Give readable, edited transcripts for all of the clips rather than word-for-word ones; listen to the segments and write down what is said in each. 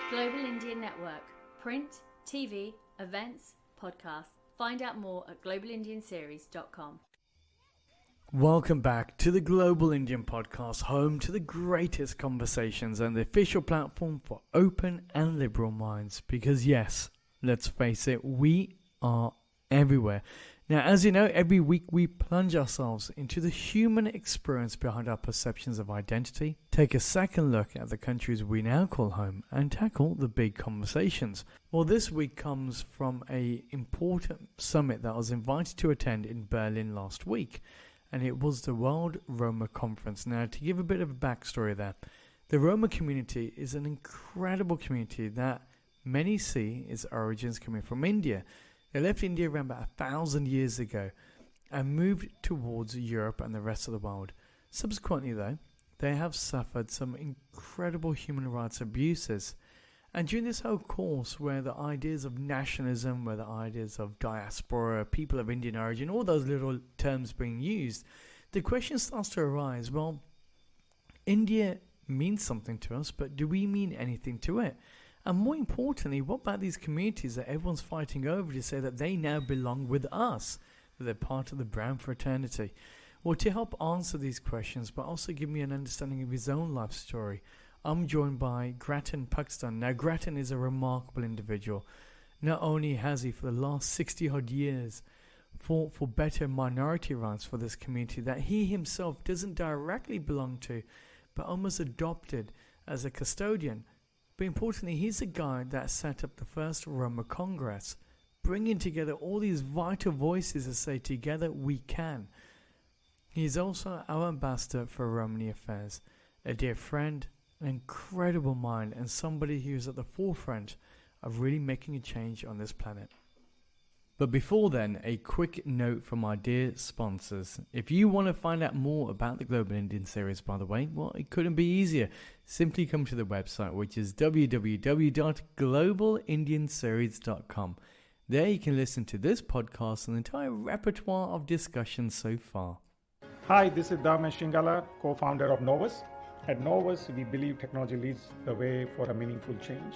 Global Indian Network. Print, TV, events, podcasts. Find out more at globalindianseries.com. Welcome back to the Global Indian Podcast, home to the greatest conversations and the official platform for open and liberal minds. Because yes, let's face it, we are everywhere. Now, as you know, every week we plunge ourselves into the human experience behind our perceptions of identity, take a second look at the countries we now call home, and tackle the big conversations. Well, this week comes from an important summit that I was invited to attend in Berlin last week, and it was the World Roma Conference. Now, to give a bit of a backstory there, the Roma community is an incredible community that many see its origins coming from India. They left India around about 1,000 years ago and moved towards Europe and the rest of the world. Subsequently, though, they have suffered some incredible human rights abuses. And during this whole course, where the ideas of nationalism, where the ideas of diaspora, people of Indian origin, all those little terms being used, the question starts to arise, well, India means something to us, but do we mean anything to it? And more importantly, what about these communities that everyone's fighting over to say that they now belong with us, that they're part of the brown fraternity? Well, to help answer these questions, but also give me an understanding of his own life story, I'm joined by Grattan Puxton. Now, Grattan is a remarkable individual. Not only has he, for the last 60-odd years, fought for better minority rights for this community that he himself doesn't directly belong to, but almost adopted as a custodian. But importantly, he's the guy that set up the first Roma Congress, bringing together all these vital voices to say, together we can. He's also our ambassador for Romani affairs, a dear friend, an incredible mind, and somebody who's at the forefront of really making a change on this planet. But before then, a quick note from our dear sponsors. If you want to find out more about the Global Indian series, by the way, well, it couldn't be easier. Simply come to the website, which is www.globalindianseries.com. There you can listen to this podcast and the entire repertoire of discussions so far. Hi, this is Damesh Shingala, co-founder of Novus. At Novus, we believe technology leads the way for a meaningful change.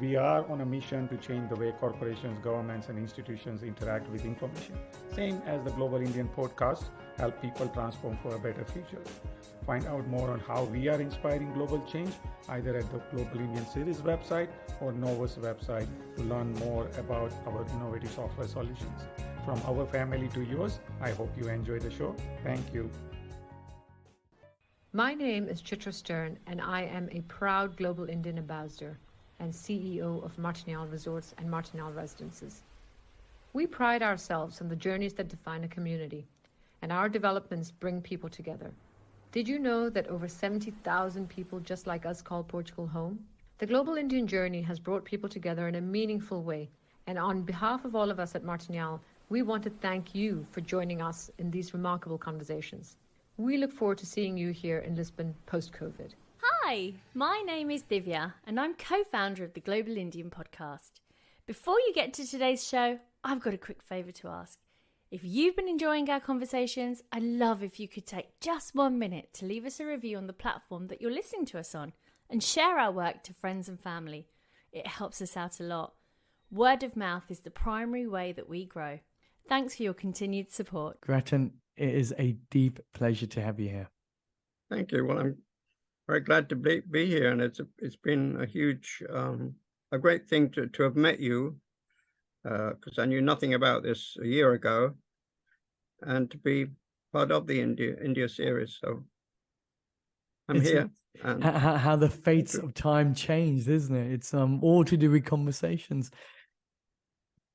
We are on a mission to change the way corporations, governments, and institutions interact with information. Same as the Global Indian podcast, help people transform for a better future. Find out more on how we are inspiring global change, either at the Global Indian Series website or Novus website to learn more about our innovative software solutions. From our family to yours, I hope you enjoy the show. Thank you. My name is Chitra Stern, and I am a proud Global Indian Ambassador and CEO of Martignal Resorts and Martignal Residences. We pride ourselves on the journeys that define a community, and our developments bring people together. Did you know that over 70,000 people just like us call Portugal home? The Global Indian journey has brought people together in a meaningful way, and on behalf of all of us at Martignal, we want to thank you for joining us in these remarkable conversations. We look forward to seeing you here in Lisbon post-COVID. Hi, my name is Divya and I'm co-founder of the Global Indian Podcast. Before you get to today's show, I've got a quick favour to ask. If you've been enjoying our conversations, I'd love if you could take just 1 minute to leave us a review on the platform that you're listening to us on and share our work to friends and family. It helps us out a lot. Word of mouth is the primary way that we grow. Thanks for your continued support. Grattan, it is a deep pleasure to have you here. Thank you. Well, I'm very glad to be here, and it's been a huge, a great thing to have met you, because I knew nothing about this a year ago, and to be part of the India series. So I'm here. And how the fates of time changed, isn't it? It's all to do with conversations.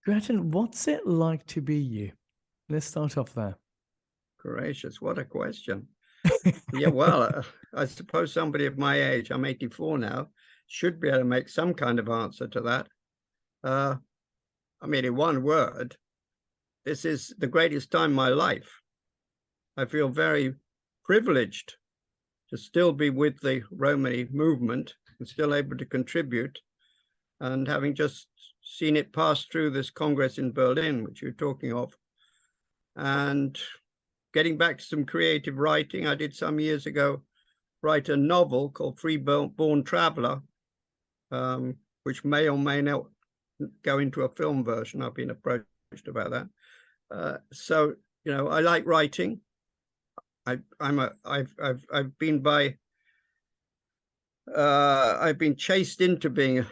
Grattan, what's it like to be you? Let's start off there. Gracious, what a question. Yeah, well, I suppose somebody of my age, I'm 84 now, should be able to make some kind of answer to that. I mean, in one word, this is the greatest time of my life. I feel very privileged to still be with the Romani movement and still able to contribute. And having just seen it pass through this Congress in Berlin, which you're talking of, and getting back to some creative writing. I did some years ago write a novel called Free Born Traveler, which may or may not go into a film version. I've been approached about that. So, you know, I like writing. I've been chased into being,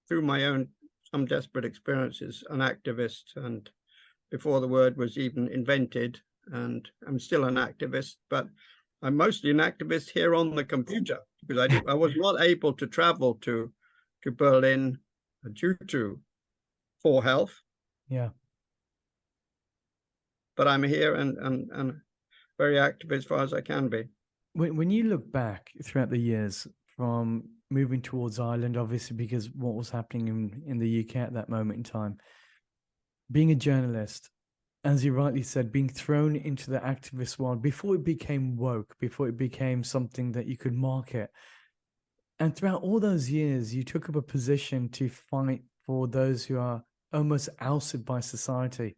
through my own some desperate experiences, an activist, and before the word was even invented. And I'm still an activist, but I'm mostly an activist here on the computer, because I was not able to travel to Berlin due to poor health. Yeah. But I'm here and very active as far as I can be. When you look back throughout the years, from moving towards Ireland, obviously because what was happening in the UK at that moment in time, being a journalist, as you rightly said, being thrown into the activist world before it became woke, before it became something that you could market. And throughout all those years, you took up a position to fight for those who are almost ousted by society.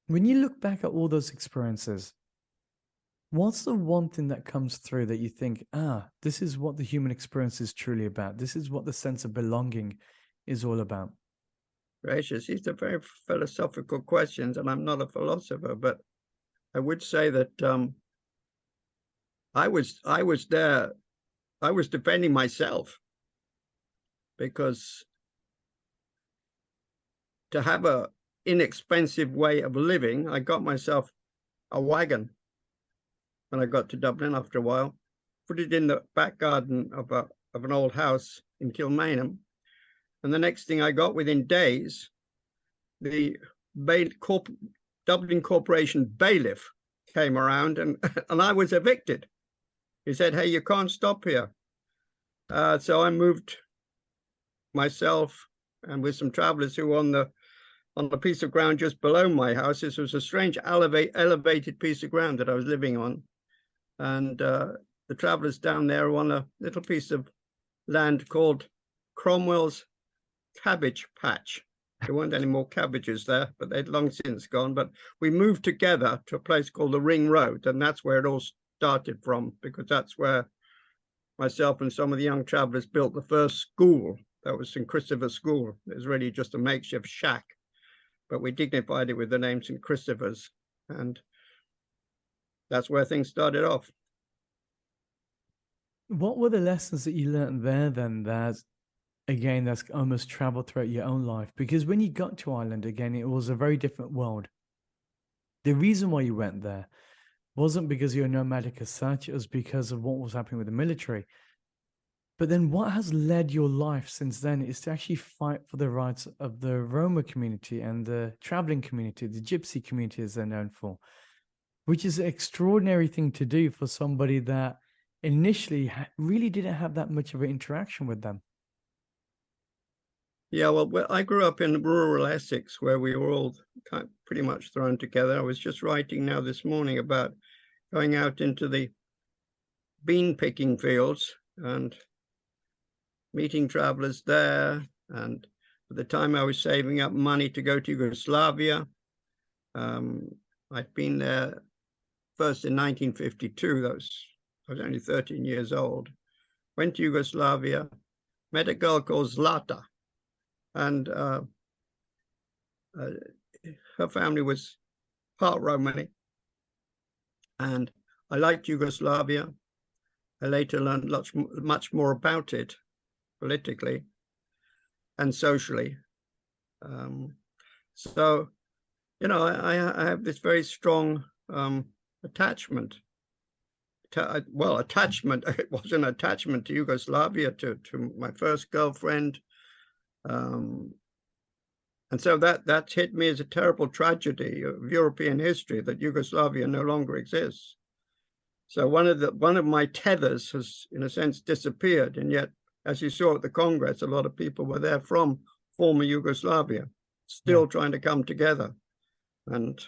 When you look back at all those experiences, what's the one thing that comes through that you think, this is what the human experience is truly about? This is what the sense of belonging is all about? Gracious, these are very philosophical questions, and I'm not a philosopher, but I would say that I was there. I was defending myself, because to have a inexpensive way of living, I got myself a wagon when I got to Dublin after a while, put it in the back garden of an old house in Kilmainham, and the next thing I got, within days, the Dublin Corporation bailiff came around, and I was evicted. He said, "Hey, you can't stop here." So I moved myself and with some travelers who were on the piece of ground just below my house. This was a strange elevated piece of ground that I was living on. And the travelers down there were on a little piece of land called Cromwell's Cabbage Patch. There weren't any more cabbages there, but they'd long since gone. But we moved together to a place called the Ring Road, and that's where it all started from, because that's where myself and some of the young travelers built the first school. That was St. Christopher's School. It was really just a makeshift shack, but we dignified it with the name St. Christopher's, and that's where things started off. What were the lessons that you learned there then, that's almost traveled throughout your own life? Because when you got to Ireland, again, it was a very different world. The reason why you went there wasn't because you're nomadic as such, it was because of what was happening with the military. But then what has led your life since then is to actually fight for the rights of the Roma community and the traveling community, the gypsy community as they're known for, which is an extraordinary thing to do for somebody that initially really didn't have that much of an interaction with them. Yeah, well, I grew up in rural Essex, where we were all pretty much thrown together. I was just writing now this morning about going out into the bean picking fields and meeting travelers there. And at the time I was saving up money to go to Yugoslavia. I'd been there first in 1952. I was only 13 years old. Went to Yugoslavia, met a girl called Zlata, and her family was part Romani. And I liked Yugoslavia. I later learned much more about it, politically and socially. So, you know, I have this very strong attachment. Attachment. It was an attachment to Yugoslavia, to my first girlfriend. And so that hit me as a terrible tragedy of European history, that Yugoslavia no longer exists. So one of my tethers has, in a sense, disappeared. And yet, as you saw at the Congress, a lot of people were there from former Yugoslavia, still trying to come together. And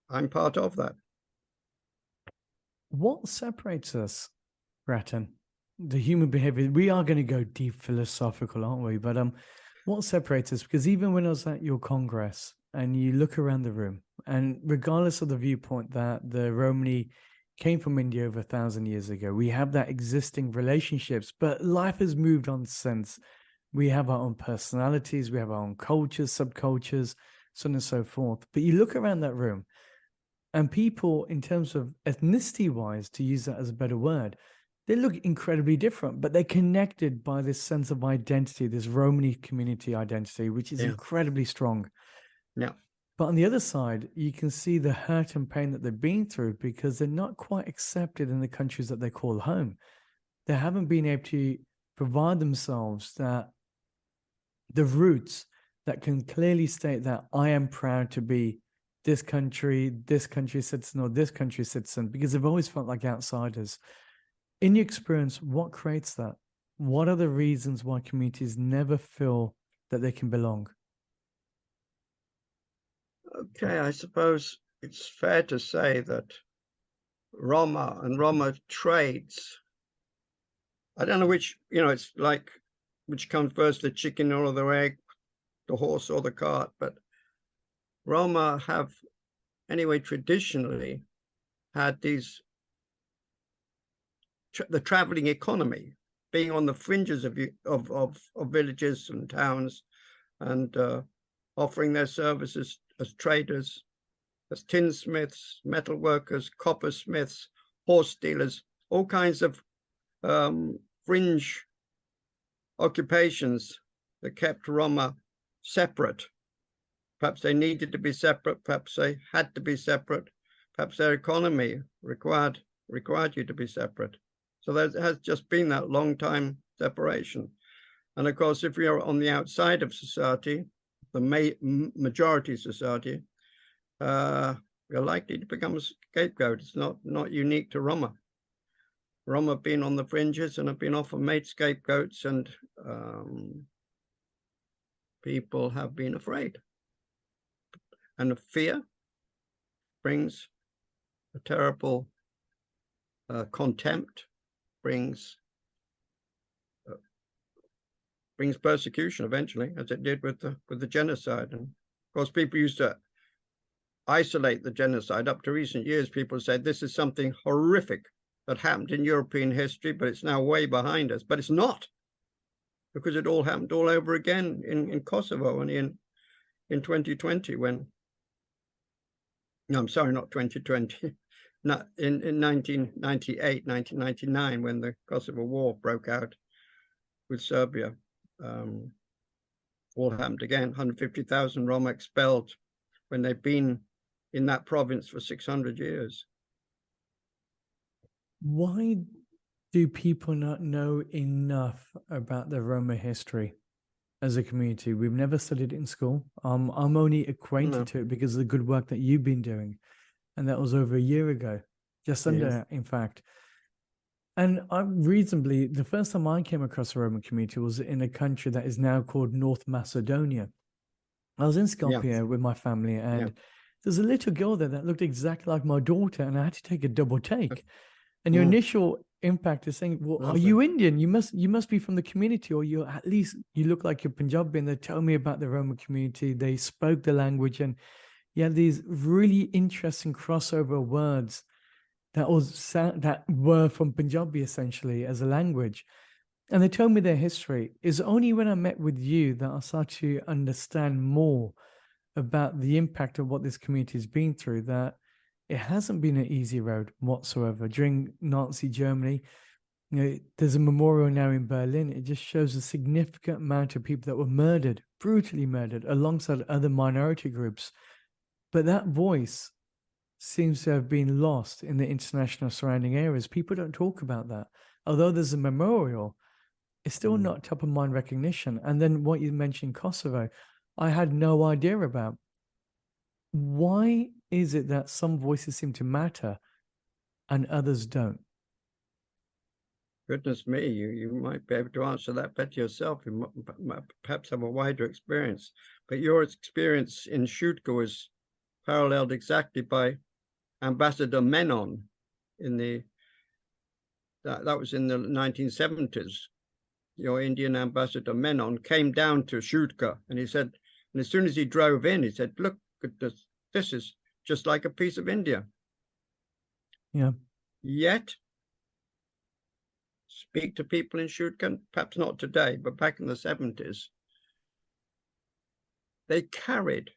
I'm part of that. What separates us, Grattan? The human behavior. We are going to go deep philosophical, aren't we? But what separates us? Because even when I was at your Congress and you look around the room, and regardless of the viewpoint that the Romani came from India over 1,000 years ago, we have that existing relationships, but life has moved on since. We have our own personalities, we have our own cultures, subcultures, so on and so forth. But you look around that room, and people, in terms of ethnicity-wise, to use that as a better word, they look incredibly different, but they're connected by this sense of identity, this Romani community identity, which is incredibly strong. Yeah. But on the other side, you can see the hurt and pain that they've been through because they're not quite accepted in the countries that they call home. They haven't been able to provide themselves that the roots that can clearly state that I am proud to be this country citizen, or this country citizen, because they've always felt like outsiders. In your experience, what creates that? What are the reasons why communities never feel that they can belong? Okay, I suppose it's fair to say that Roma and Roma trades, I don't know which, it's like which comes first, the chicken or the egg, the horse or the cart, but Roma have, anyway, traditionally had these, the traveling economy, being on the fringes of villages and towns, and offering their services as traders, as tinsmiths, metal workers, coppersmiths, horse dealers, all kinds of fringe occupations that kept Roma separate. Perhaps they needed to be separate, perhaps they had to be separate, perhaps their economy required you to be separate. So there has just been that long time separation. And of course, if you're on the outside of society, the majority society, you're likely to become a scapegoat. It's not unique to Roma. Roma have been on the fringes and have been often made scapegoats, and people have been afraid. And the fear brings a terrible contempt, brings persecution eventually, as it did with the genocide. And of course, people used to isolate the genocide. Up to recent years, people said this is something horrific that happened in European history, but it's now way behind us. But it's not, because it all happened all over again in Kosovo and in 2020 when, no, I'm sorry, not 2020, not in 1998, 1999, when the Kosovo War broke out with Serbia. All happened again. 150,000 Roma expelled when they've been in that province for 600 years. Why do people not know enough about the Roma history as a community? We've never studied it in school. I'm only acquainted to it because of the good work that you've been doing. And that was over a year ago, just under, in fact. And the first time I came across a Roma community was in a country that is now called North Macedonia. I was in Skopje with my family, and there's a little girl there that looked exactly like my daughter, and I had to take a double take. And your initial impact is saying, well, are you Indian? You must be from the community, or you at least you look like you're Punjabi. And they told me about the Roma community. They spoke the language, and you had these really interesting crossover words that were from Punjabi essentially as a language. And they told me their history. It's only when I met with you that I started to understand more about the impact of what this community has been through, that it hasn't been an easy road whatsoever. During Nazi Germany, there's a memorial now in Berlin. It just shows a significant amount of people that were murdered, brutally murdered, alongside other minority groups. But that voice seems to have been lost in the international surrounding areas. People don't talk about that. Although there's a memorial, it's still not top of mind recognition. And then what you mentioned, Kosovo, I had no idea about. Why is it that some voices seem to matter and others don't? Goodness me, you might be able to answer that better yourself. You might perhaps have a wider experience. But your experience in Shutka was paralleled exactly by Ambassador Menon that was in the 1970s. Your Indian ambassador Menon came down to Shutka, and he said, and as soon as he drove in, he said, look at this, this is just like a piece of India. Yeah. Yet speak to people in Shutkan, perhaps not today, but back in the 70s, they carried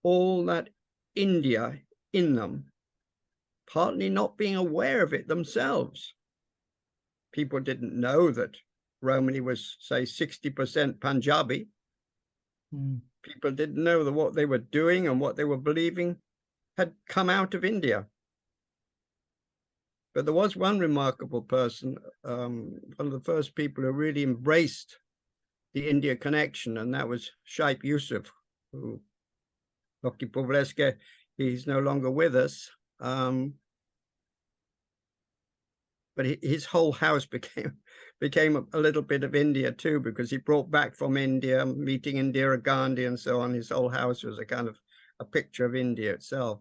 all that India in them, partly not being aware of it themselves. People didn't know that Romani was, say, 60% Punjabi. People didn't know that what they were doing and what they were believing had come out of India. But there was one remarkable person, one of the first people who really embraced the India connection, and that was Shaikh Yusuf, who, Rocky Povleske, he's no longer with us. But his whole house became a little bit of India too, because he brought back from India, meeting Indira Gandhi and so on. His whole house was a kind of a picture of India itself.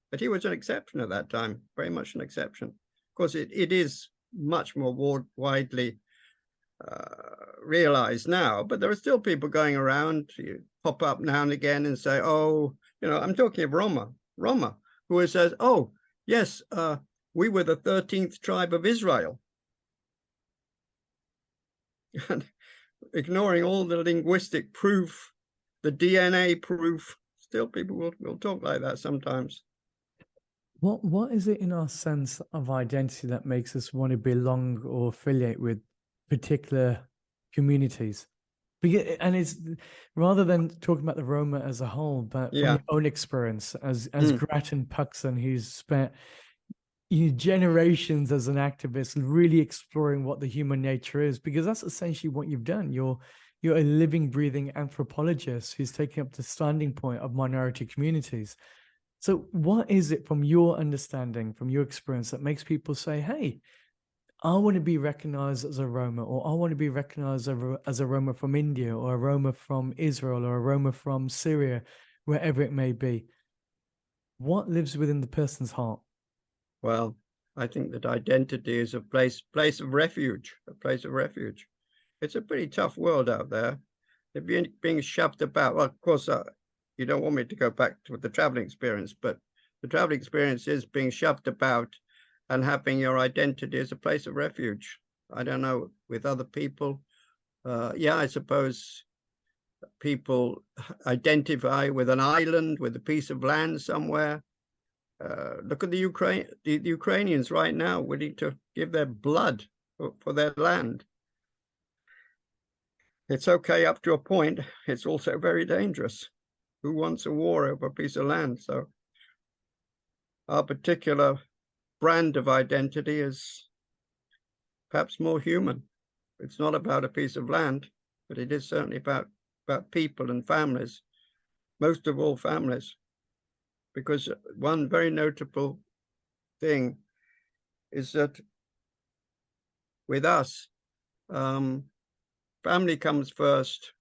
But he was an exception at that time, very much an exception. Of course, it is much more widely realized now, but there are still people going around. You pop up now and again and say, oh, I'm talking of Roma, who says, oh, yes, we were the 13th tribe of Israel. And ignoring all the linguistic proof, the DNA proof, still people will talk like that sometimes. What is it in our sense of identity that makes us want to belong or affiliate with particular communities? And it's rather than talking about the Roma as a whole, but from your own experience as Grattan Puxton, who's spent generations as an activist really exploring what the human nature is, because that's essentially what you've done. You're a living, breathing anthropologist who's taking up the standing point of minority communities. So what is it from your understanding, from your experience, that makes people say, hey, I want to be recognized as a Roma, or I want to be recognized as a Roma from India, or a Roma from Israel, or a Roma from Syria, wherever it may be? What lives within the person's heart? Well, I think that identity is a place of refuge, It's a pretty tough world out there. If you're being shoved about, well, of course, you don't want me to go back to the traveling experience, but the traveling experience is being shoved about and having your identity as a place of refuge. I don't know, with other people. I suppose people identify with an island, with a piece of land somewhere. Look at the Ukrainians right now willing to give their blood for their land. It's okay up to a point. It's also very dangerous. Who wants a war over a piece of land? So our particular brand of identity is perhaps more human. It's not about a piece of land, but it is certainly about people and families, most of all families. Because one very notable thing is that with us, family comes first,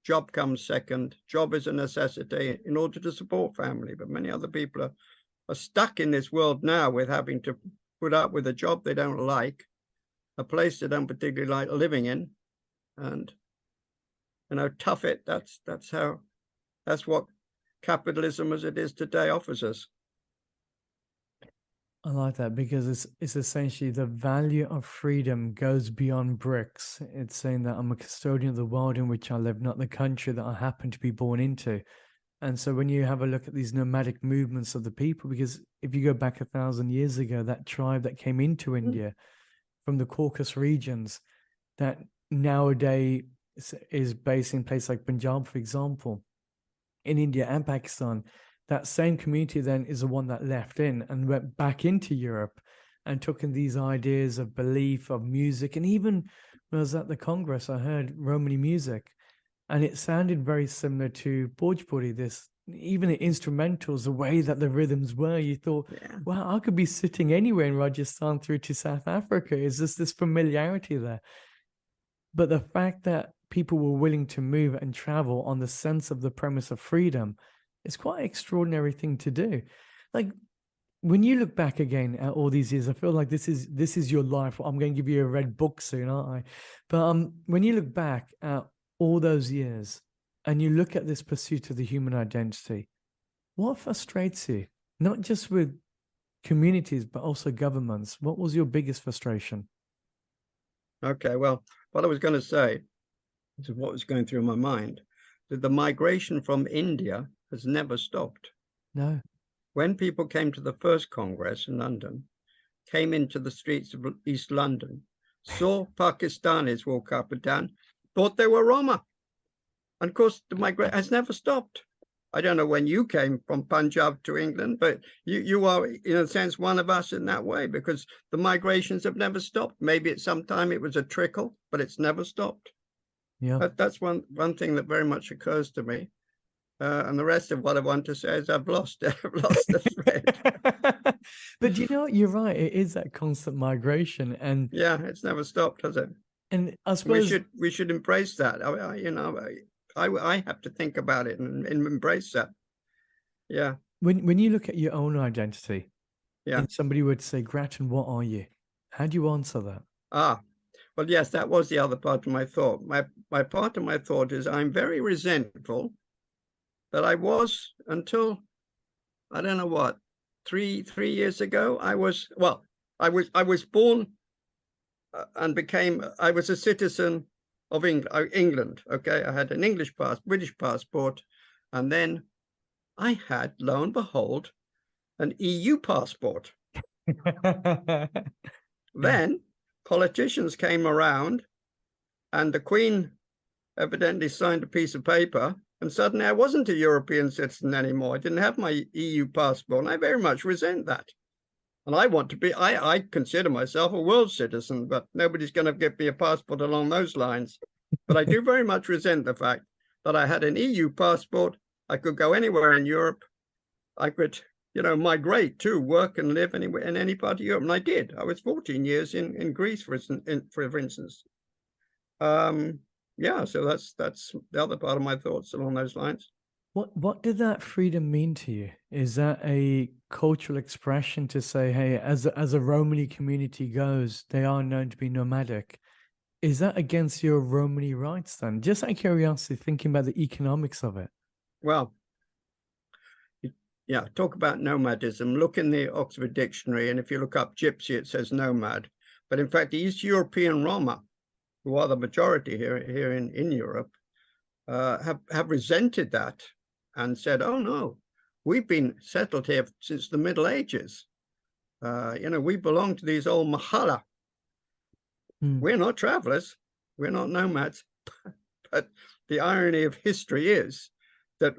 job comes second. Job is a necessity in order to support family, but many other people are stuck in this world now with having to put up with a job they don't like, a place they don't particularly like living in, and tough it. That's what capitalism as it is today offers us. I like that, because it's essentially the value of freedom goes beyond bricks. It's saying that I'm a custodian of the world in which I live, not the country that I happen to be born into. And so when you have a look at these nomadic movements of the people, because if you go back 1,000 years ago, that tribe that came into India from the Caucasus regions, that nowadays is based in places like Punjab, for example, in India and Pakistan, that same community then is the one that left in and went back into Europe and took in these ideas of belief, of music. And even when I was at the Congress, I heard Romani music, and it sounded very similar to Bhojpuri, even the instrumentals, the way that the rhythms were. You thought, wow, I could be sitting anywhere in Rajasthan through to South Africa. Is this familiarity there? But the fact that people were willing to move and travel on the sense of the premise of freedom is quite an extraordinary thing to do. Like, when you look back again at all these years, I feel like this is your life. I'm going to give you a red book soon, aren't I? But when you look back at all those years and you look at this pursuit of the human identity, what frustrates you? Not just with communities, but also governments. What was your biggest frustration? Okay, well, what I was going to say, this is what was going through my mind, that the migration from India has never stopped. No. When people came to the first Congress in London, came into the streets of East London, saw Pakistanis walk up and down, thought they were Roma. And of course, the migration has never stopped. I don't know when you came from Punjab to England, but you are, in a sense, one of us in that way, because the migrations have never stopped. Maybe at some time it was a trickle, but it's never stopped. Yeah. That's one thing that very much occurs to me. And the rest of what I want to say is I've lost the thread. But you know what? You're right. It is that constant migration, and yeah, it's never stopped, has it? And I suppose we should embrace that. I have to think about it and embrace that. Yeah. When you look at your own identity, yeah, and somebody would say, Grattan, what are you? How do you answer that? Well, yes, that was the other part of my thought. My part of my thought is I'm very resentful that I was, until I don't know what, three years ago, I was born and I was a citizen of England. Okay, I had an British passport, and then I had, lo and behold, an EU passport. Then politicians came around, and the Queen evidently signed a piece of paper, and suddenly I wasn't a European citizen anymore. I didn't have my EU passport, and I very much resent that. And I want to be, I consider myself a world citizen, but nobody's going to give me a passport along those lines. But I do very much resent the fact that I had an EU passport. I could go anywhere in Europe. I could, migrate to work and live anywhere in any part of Europe. And I did. I was 14 years in Greece, for instance. Yeah, so that's the other part of my thoughts along those lines. What did that freedom mean to you? Is that a cultural expression to say, hey, as a Romani community goes, they are known to be nomadic? Is that against your Romani rights then? Just out of curiosity, thinking about the economics of it. Well, yeah, talk about nomadism. Look in the Oxford Dictionary, and if you look up gypsy, it says nomad. But in fact, the East European Roma, who are the majority here in Europe, have resented that and said, oh no, we've been settled here since the Middle Ages. We belong to these old mahala. We're not travelers, we're not nomads. But the irony of history is that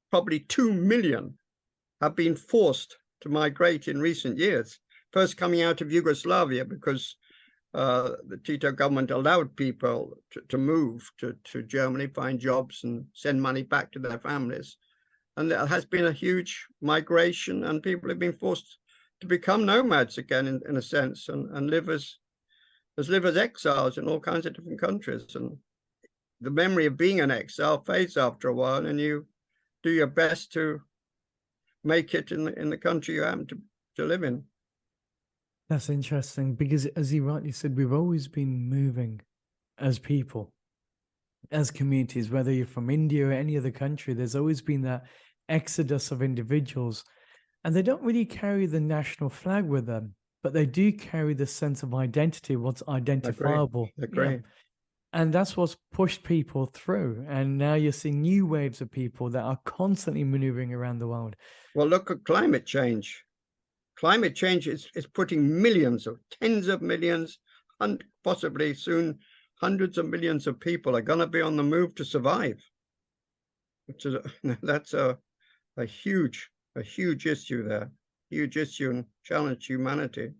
probably 2 million have been forced to migrate in recent years, first coming out of Yugoslavia because the Tito government allowed people to move to Germany, find jobs and send money back to their families. And there has been a huge migration, and people have been forced to become nomads again, in a sense, and live as exiles in all kinds of different countries. And the memory of being an exile fades after a while, and you do your best to make it in the country you happen to live in. That's interesting, because as you rightly said, we've always been moving as people, as communities, whether you're from India or any other country. There's always been that exodus of individuals, and they don't really carry the national flag with them, but they do carry the sense of identity, what's identifiable. Agree. Yeah. And that's what's pushed people through. And now you're seeing new waves of people that are constantly maneuvering around the world. Well, look at climate change. Climate change is putting millions, of tens of millions, and possibly soon hundreds of millions of people are going to be on the move to survive. That's a huge issue there, huge issue, and challenge humanity.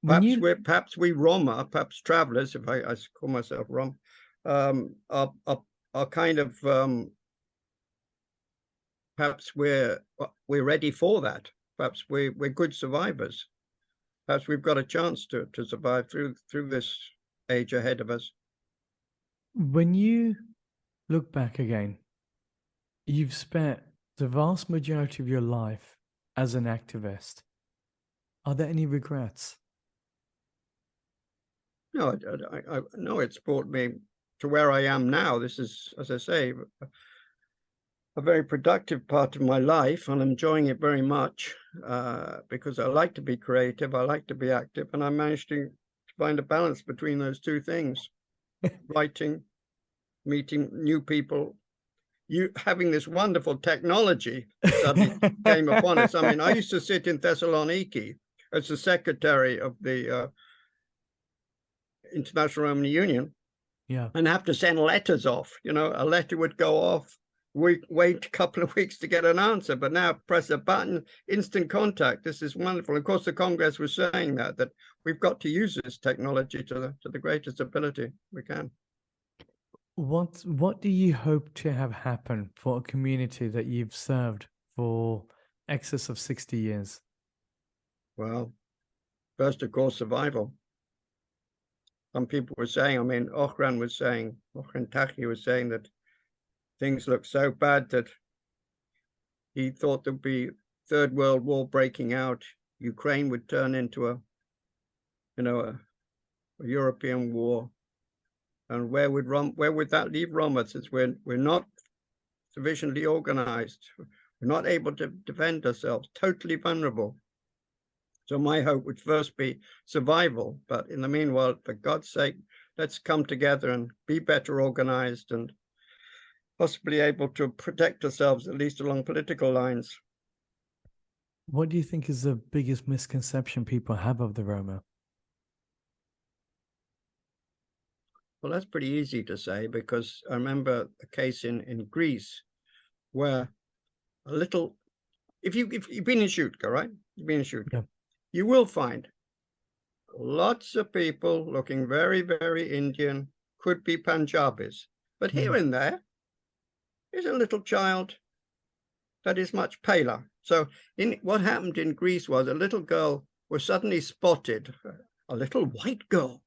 Perhaps we Roma, perhaps travelers, if I call myself Rom, are kind of perhaps we're ready for that. Perhaps we're good survivors. Perhaps we've got a chance to survive through this age ahead of us. When you look back again, you've spent the vast majority of your life as an activist. Are there any regrets? No, no, it's brought me to where I am now. This is, as I say, a very productive part of my life, and I'm enjoying it very much because I like to be creative, I like to be active, and I managed to find a balance between those two things: writing, meeting new people, you having this wonderful technology that suddenly came upon us. I mean, I used to sit in Thessaloniki as the secretary of the International Romani Union, and have to send letters off. You know, a letter would go off, wait a couple of weeks to get an answer, but now press a button, instant contact. This is wonderful. Of course, the Congress was saying that we've got to use this technology to the greatest ability we can. What do you hope to have happen for a community that you've served for excess of 60 years? Well, first, of course, survival. Some people were saying, I mean, Ochran Taki was saying that things look so bad that he thought there'd be Third World War breaking out. Ukraine would turn into a European war. And where would that leave Roma, since we're not sufficiently organized? We're not able to defend ourselves, totally vulnerable. So my hope would first be survival. But in the meanwhile, for God's sake, let's come together and be better organized and possibly able to protect ourselves, at least along political lines. What do you think is the biggest misconception people have of the Roma? Well, that's pretty easy to say, because I remember a case in Greece where if you've been in Shutka, right? You've been in Shutka. Yeah. You will find lots of people looking very, very Indian, could be Punjabis, but here and there is a little child that is much paler. So what happened in Greece was a little girl was suddenly spotted, a little white girl.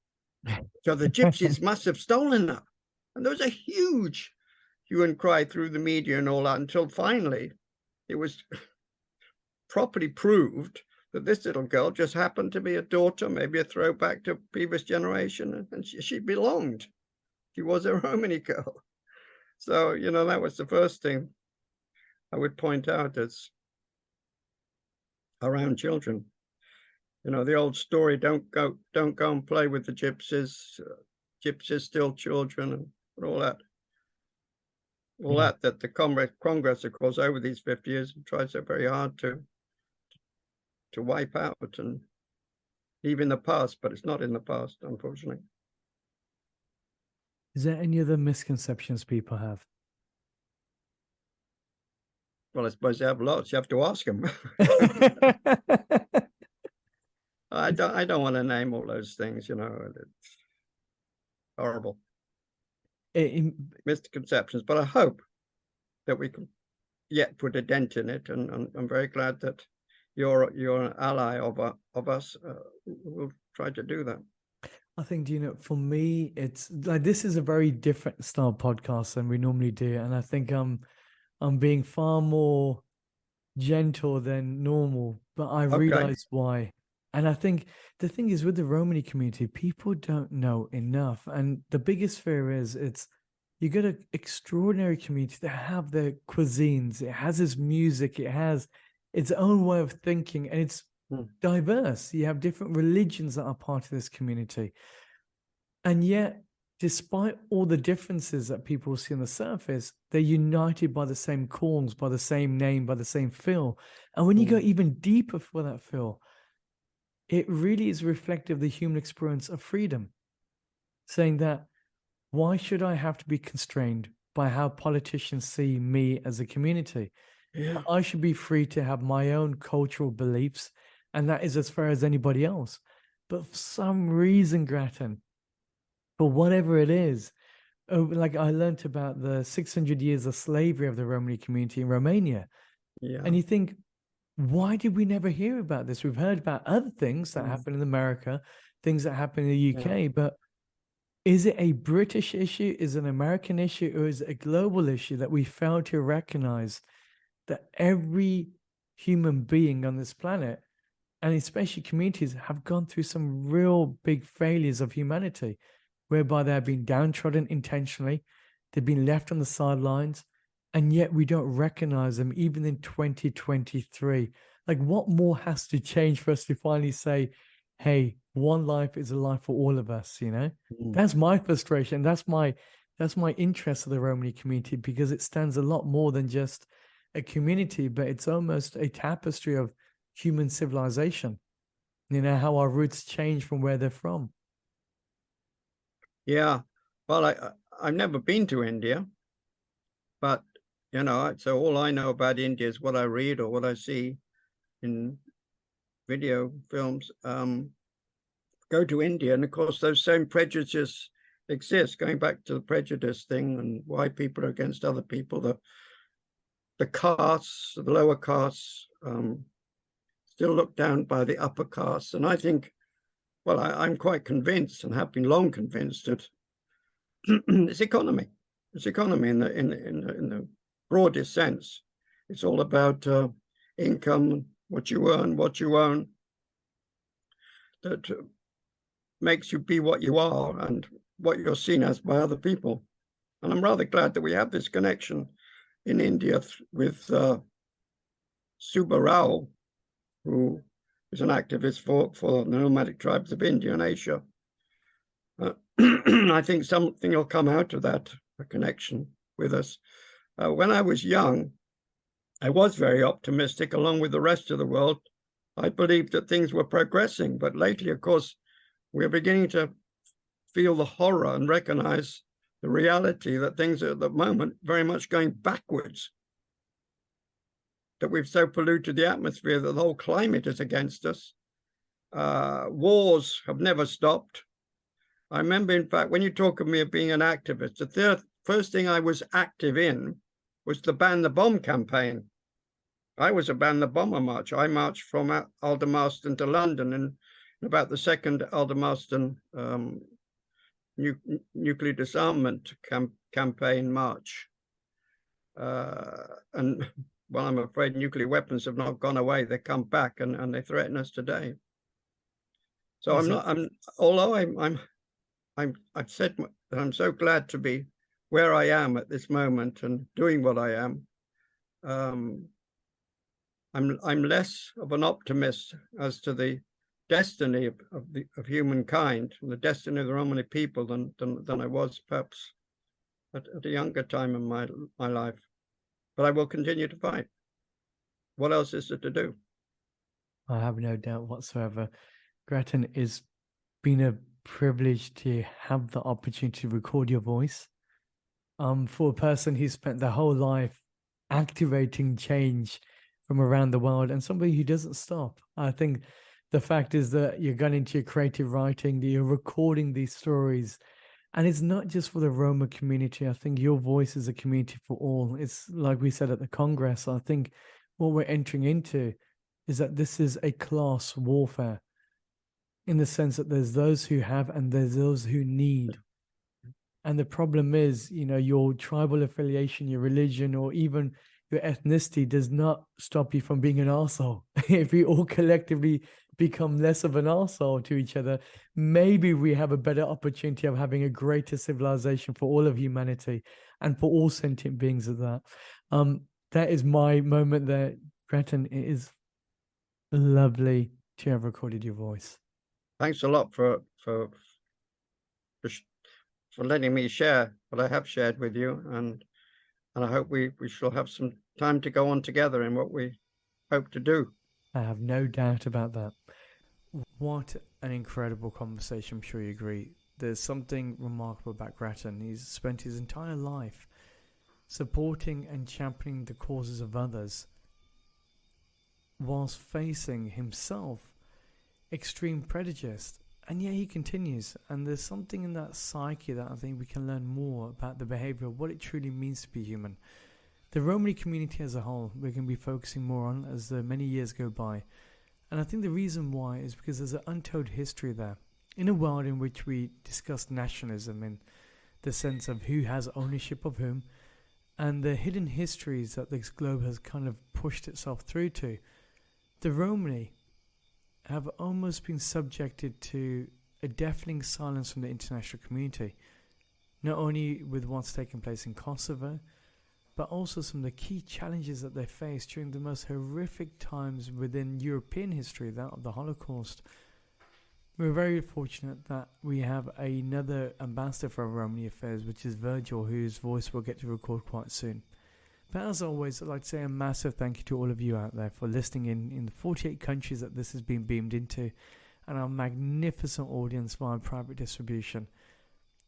So the gypsies must have stolen her. And there was a huge hue and cry through the media and all that, until finally it was properly proved that this little girl just happened to be a daughter, maybe a throwback to a previous generation, and she belonged. She was a Romani girl. So, that was the first thing I would point out as around children. The old story, don't go and play with the gypsies. Gypsies steal children and all that. That the Congress, of course, over these 50 years, tried so very hard to wipe out and leave in the past, but it's not in the past, unfortunately. Is there any other misconceptions people have? Well, I suppose they have lots. You have to ask them. I don't want to name all those things, it's horrible. Misconceptions, but I hope that we can yet put a dent in it, and I'm very glad that you're an ally of us who will try to do that. I think, for me, it's like, this is a very different style podcast than we normally do, and I think I'm being far more gentle than normal, but I realize why. And I think the thing is, with the Romani community, people don't know enough. And the biggest fear is you get an extraordinary community that have their cuisines, it has its music, it has its own way of thinking, and it's diverse. You have different religions that are part of this community. And yet, despite all the differences that people see on the surface, they're united by the same cause, by the same name, by the same feel. And when you go even deeper for that feel, it really is reflective of the human experience of freedom, saying that, why should I have to be constrained by how politicians see me as a community? Yeah. I should be free to have my own cultural beliefs, and that is as fair as anybody else. But for some reason, Grattan, for whatever it is, like I learned about the 600 years of slavery of the Romani community in Romania. Yeah. And you think, why did we never hear about this? We've heard about other things that happen in America, things that happen in the UK, but is it a British issue? Is it an American issue? Or is it a global issue that we fail to recognize that every human being on this planet, and especially communities, have gone through some real big failures of humanity, whereby they have been downtrodden intentionally, they've been left on the sidelines, and yet we don't recognize them even in 2023. Like, what more has to change for us to finally say, hey, one life is a life for all of us, you know? That's my frustration. That's my interest of the Romani community, because it stands a lot more than just a community, but it's almost a tapestry of human civilization. You know, how our roots change from where they're from. Yeah. Well, I've never been to India, but, you know, so all I know about India is what I read or what I see in video films. Go to India, and of course, those same prejudices exist, going back to the prejudice thing and why people are against other people. The castes, the lower castes, still looked down by the upper castes. And I think, well, I'm quite convinced, and have been long convinced, that it's economy. It's economy in the broadest sense. It's all about income, what you earn, what you own, that makes you be what you are and what you're seen as by other people. And I'm rather glad that we have this connection in India with Subba Rao, who is an activist for the nomadic tribes of India and Asia. I think something will come out of that, a connection with us. When I was young, I was very optimistic, along with the rest of the world. I believed that things were progressing, but lately, of course, we're beginning to feel the horror and recognize the reality that things are at the moment very much going backwards, that we've so polluted the atmosphere that the whole climate is against us. Wars have never stopped. I remember, in fact, when you talk of me of being an activist, the first thing I was active in was the Ban the Bomb campaign. I was a Ban the Bomber march. I marched from Aldermaston to London in about the second Aldermaston nuclear disarmament campaign march. And well, I'm afraid nuclear weapons have not gone away. They come back, and they threaten us today. So I've said that I'm so glad to be where I am at this moment and doing what I am. I'm less of an optimist as to the destiny of humankind and the destiny of the Romani people than I was perhaps at a younger time in my life. But I will continue to fight. What else is there to do? I have no doubt whatsoever. Grattan, it's been a privilege to have the opportunity to record your voice. For a person who spent their whole life activating change from around the world, and somebody who doesn't stop. I think the fact is that you're going into your creative writing, that you're recording these stories, and it's not just for the Roma community. I think your voice is a community for all. It's like we said at the Congress, I think what we're entering into is that this is a class warfare, in the sense that there's those who have and there's those who need. And the problem is, you know, your tribal affiliation, your religion, or even your ethnicity does not stop you from being an arsehole. If we all collectively become less of an arsehole to each other, maybe we have a better opportunity of having a greater civilization for all of humanity and for all sentient beings of that. That is my moment there, Grattan. It is lovely to have recorded your voice. Thanks a lot for letting me share what I have shared with you, and I hope we shall have some time to go on together in what we hope to do. I have no doubt about that. What an incredible conversation, I'm sure you agree. There's something remarkable about Grattan. He's spent his entire life supporting and championing the causes of others, whilst facing himself extreme prejudice, and yet he continues. And there's something in that psyche that I think we can learn more about the behavior of what it truly means to be human. The Romani community as a whole, we're going to be focusing more on as the many years go by. And I think the reason why is because there's an untold history there. In a world in which we discuss nationalism in the sense of who has ownership of whom, and the hidden histories that this globe has kind of pushed itself through to, the Romani have almost been subjected to a deafening silence from the international community, not only with what's taken place in Kosovo, but also some of the key challenges that they faced during the most horrific times within European history, that of the Holocaust. We're very fortunate that we have another ambassador for Romani Affairs, which is Virgil, whose voice we'll get to record quite soon. But as always, I'd like to say a massive thank you to all of you out there for listening in the 48 countries that this has been beamed into, and our magnificent audience via private distribution.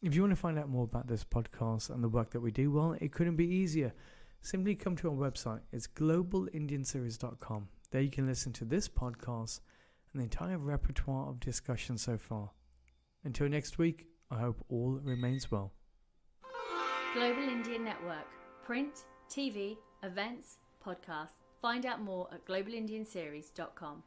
If you want to find out more about this podcast and the work that we do, well, it couldn't be easier. Simply come to our website. It's globalindianseries.com. There you can listen to this podcast and the entire repertoire of discussion so far. Until next week, I hope all remains well. Global Indian Network. Print, TV, events, podcasts. Find out more at globalindianseries.com.